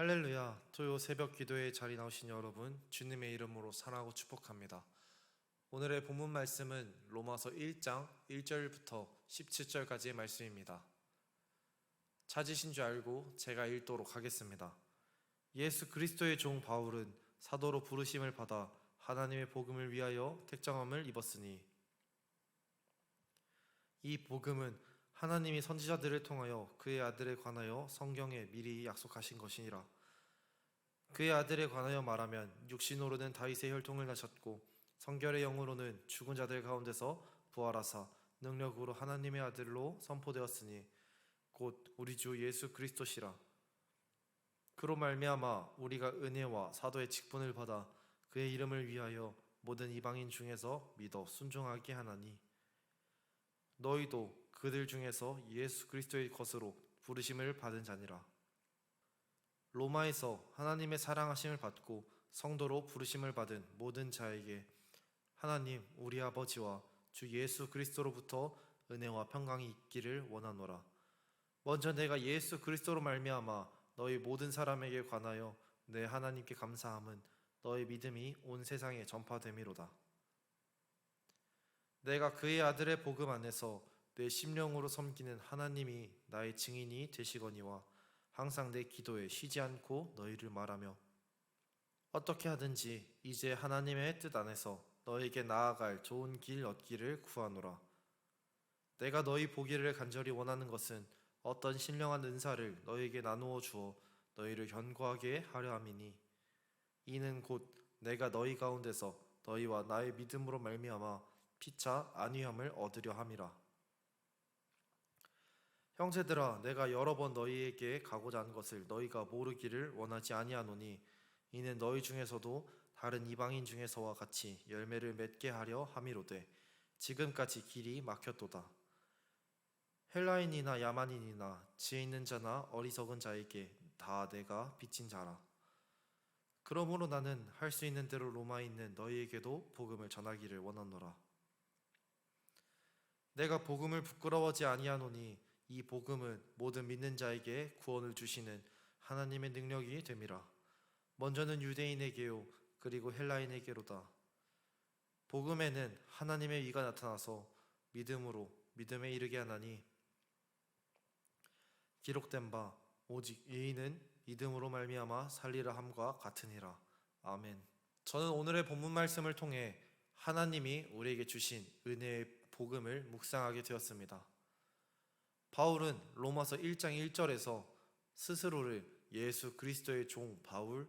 할렐루야, 토요 새벽 기도에 자리 나오신 여러분, 주님의 이름으로 사랑하고 축복합니다. 오늘의 본문 말씀은 로마서 1장 1절부터 17절까지의 말씀입니다. 찾으신 줄 알고 제가 읽도록 하겠습니다. 예수 그리스도의 종 바울은 사도로 부르심을 받아 하나님의 복음을 위하여 택정함을 입었으니, 이 복음은 하나님이 선지자들을 통하여 그의 아들에 관하여 성경에 미리 약속하신 것이니라. 그의 아들에 관하여 말하면 육신으로는 다윗의 혈통을 나셨고 성결의 영으로는 죽은 자들 가운데서 부활하사 능력으로 하나님의 아들로 선포되었으니 곧 우리 주 예수 그리스도시라. 그로 말미암아 우리가 은혜와 사도의 직분을 받아 그의 이름을 위하여 모든 이방인 중에서 믿어 순종하게 하나니, 너희도 그들 중에서 예수 그리스도의 것으로 부르심을 받은 자니라. 로마에서 하나님의 사랑하심을 받고 성도로 부르심을 받은 모든 자에게 하나님 우리 아버지와 주 예수 그리스도로부터 은혜와 평강이 있기를 원하노라. 먼저 내가 예수 그리스도로 말미암아 너희 모든 사람에게 관하여 내 하나님께 감사함은 너희 믿음이 온 세상에 전파됨이로다. 내가 그의 아들의 복음 안에서 내 심령으로 섬기는 하나님이 나의 증인이 되시거니와 항상 내 기도에 쉬지 않고 너희를 말하며 어떻게 하든지 이제 하나님의 뜻 안에서 너에게 나아갈 좋은 길 얻기를 구하노라. 내가 너희 보기를 간절히 원하는 것은 어떤 신령한 은사를 너희에게 나누어 주어 너희를 견고하게 하려 함이니, 이는 곧 내가 너희 가운데서 너희와 나의 믿음으로 말미암아 피차 안위함을 얻으려 함이라. 형제들아, 내가 여러 번 너희에게 가고자 한 것을 너희가 모르기를 원하지 아니하노니, 이는 너희 중에서도 다른 이방인 중에서와 같이 열매를 맺게 하려 함이로되 지금까지 길이 막혔도다. 헬라인이나 야만인이나 지혜 있는 자나 어리석은 자에게 다 내가 빚진 자라. 그러므로 나는 할 수 있는 대로 로마에 있는 너희에게도 복음을 전하기를 원하노라. 내가 복음을 부끄러워하지 아니하노니 이 복음은 모든 믿는 자에게 구원을 주시는 하나님의 능력이 됨이라. 먼저는 유대인에게요 그리고 헬라인에게로다. 복음에는 하나님의 의가 나타나서 믿음으로 믿음에 이르게 하나니, 기록된 바 오직 의인은 믿음으로 말미암아 살리라 함과 같으니라. 아멘. 저는 오늘의 본문 말씀을 통해 하나님이 우리에게 주신 은혜의 복음을 묵상하게 되었습니다. 바울은 로마서 1장 1절에서 스스로를 예수 그리스도의 종 바울,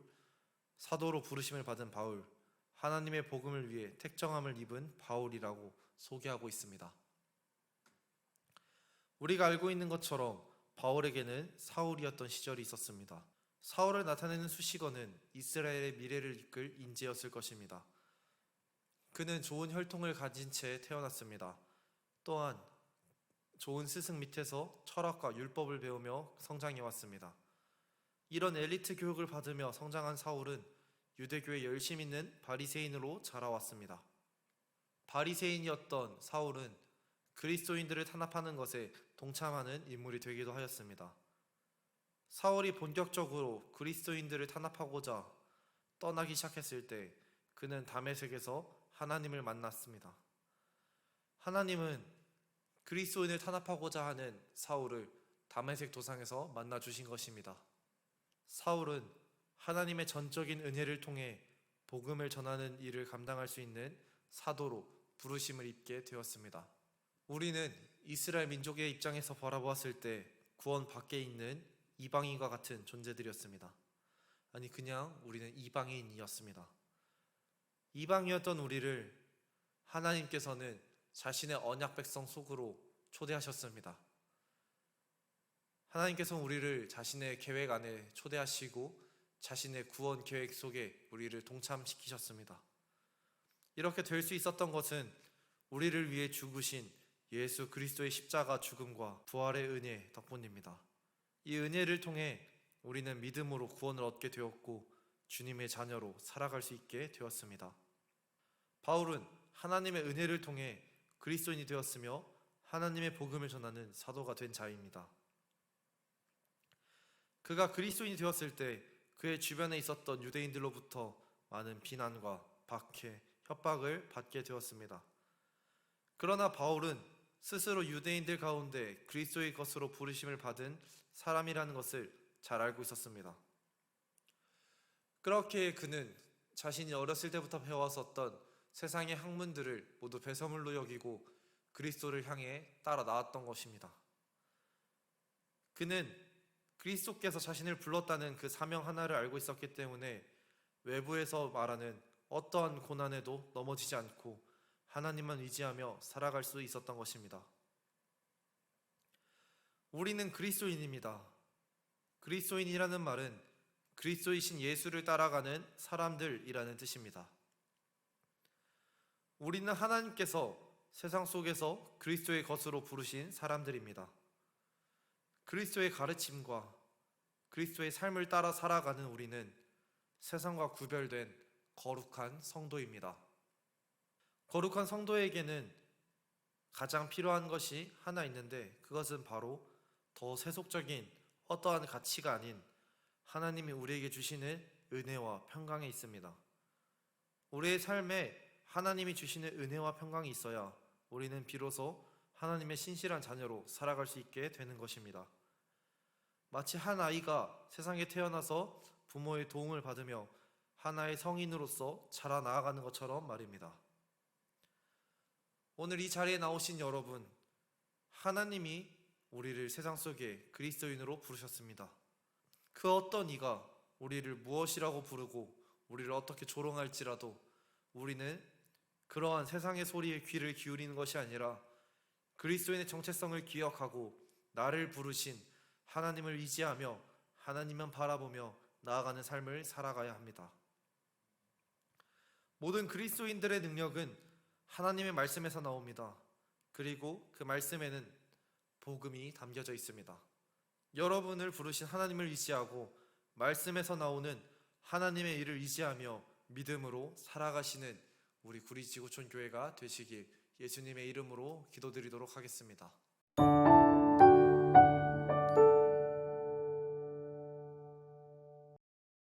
사도로 부르심을 받은 바울, 하나님의 복음을 위해 택정함을 입은 바울이라고 소개하고 있습니다. 우리가 알고 있는 것처럼 바울에게는 사울이었던 시절이 있었습니다. 사울을 나타내는 수식어는 이스라엘의 미래를 이끌 인재였을 것입니다. 그는 좋은 혈통을 가진 채 태어났습니다. 또한 좋은 스승 밑에서 철학과 율법을 배우며 성장해 왔습니다. 이런 엘리트 교육을 받으며 성장한 사울은 유대교에 열심 있는 바리새인으로 자라왔습니다. 바리새인이었던 사울은 그리스도인들을 탄압하는 것에 동참하는 인물이 되기도 하였습니다. 사울이 본격적으로 그리스도인들을 탄압하고자 떠나기 시작했을 때 그는 다메섹에서 하나님을 만났습니다. 하나님은 그리스도인을 탄압하고자 하는 사울을 다메섹 도상에서 만나 주신 것입니다. 사울은 하나님의 전적인 은혜를 통해 복음을 전하는 일을 감당할 수 있는 사도로 부르심을 입게 되었습니다. 우리는 이스라엘 민족의 입장에서 바라보았을 때 구원 밖에 있는 이방인과 같은 존재들이었습니다. 아니, 그냥 우리는 이방인이었습니다. 이방이었던 우리를 하나님께서는 자신의 언약 백성 속으로 초대하셨습니다. 하나님께서는 우리를 자신의 계획 안에 초대하시고 자신의 구원 계획 속에 우리를 동참시키셨습니다. 이렇게 될 수 있었던 것은 우리를 위해 죽으신 예수 그리스도의 십자가 죽음과 부활의 은혜 덕분입니다. 이 은혜를 통해 우리는 믿음으로 구원을 얻게 되었고 주님의 자녀로 살아갈 수 있게 되었습니다. 바울은 하나님의 은혜를 통해 그리스도인이 되었으며 하나님의 복음을 전하는 사도가 된 자입니다. 그가 그리스도인이 되었을 때 그의 주변에 있었던 유대인들로부터 많은 비난과 박해, 협박을 받게 되었습니다. 그러나 바울은 스스로 유대인들 가운데 그리스도의 것으로 부르심을 받은 사람이라는 것을 잘 알고 있었습니다. 그렇게 그는 자신이 어렸을 때부터 배워왔었던 세상의 학문들을 모두 배설물로 여기고 그리스도를 향해 따라 나왔던 것입니다. 그는 그리스도께서 자신을 불렀다는 그 사명 하나를 알고 있었기 때문에 외부에서 말하는 어떠한 고난에도 넘어지지 않고 하나님만 의지하며 살아갈 수 있었던 것입니다. 우리는 그리스도인입니다. 그리스도인이라는 말은 그리스도이신 예수를 따라가는 사람들이라는 뜻입니다. 우리는 하나님께서 세상 속에서 그리스도의 것으로 부르신 사람들입니다. 그리스도의 가르침과 그리스도의 삶을 따라 살아가는 우리는 세상과 구별된 거룩한 성도입니다. 거룩한 성도에게는 가장 필요한 것이 하나 있는데 그것은 바로 더 세속적인 어떠한 가치가 아닌 하나님이 우리에게 주시는 은혜와 평강에 있습니다. 우리의 삶에 하나님이 주시는 은혜와 평강이 있어야 우리는 비로소 하나님의 신실한 자녀로 살아갈 수 있게 되는 것입니다. 마치 한 아이가 세상에 태어나서 부모의 도움을 받으며 하나의 성인으로서 자라나가는 것처럼 말입니다. 오늘 이 자리에 나오신 여러분, 하나님이 우리를 세상 속에 그리스도인으로 부르셨습니다. 그 어떤 이가 우리를 무엇이라고 부르고 우리를 어떻게 조롱할지라도 우리는 그러한 세상의 소리에 귀를 기울이는 것이 아니라 그리스도인의 정체성을 기억하고 나를 부르신 하나님을 의지하며 하나님만 바라보며 나아가는 삶을 살아가야 합니다. 모든 그리스도인들의 능력은 하나님의 말씀에서 나옵니다. 그리고 그 말씀에는 복음이 담겨져 있습니다. 여러분을 부르신 하나님을 의지하고 말씀에서 나오는 하나님의 일을 의지하며 믿음으로 살아가시는 우리 구리지구촌 교회가 되시길 예수님의 이름으로 기도드리도록 하겠습니다.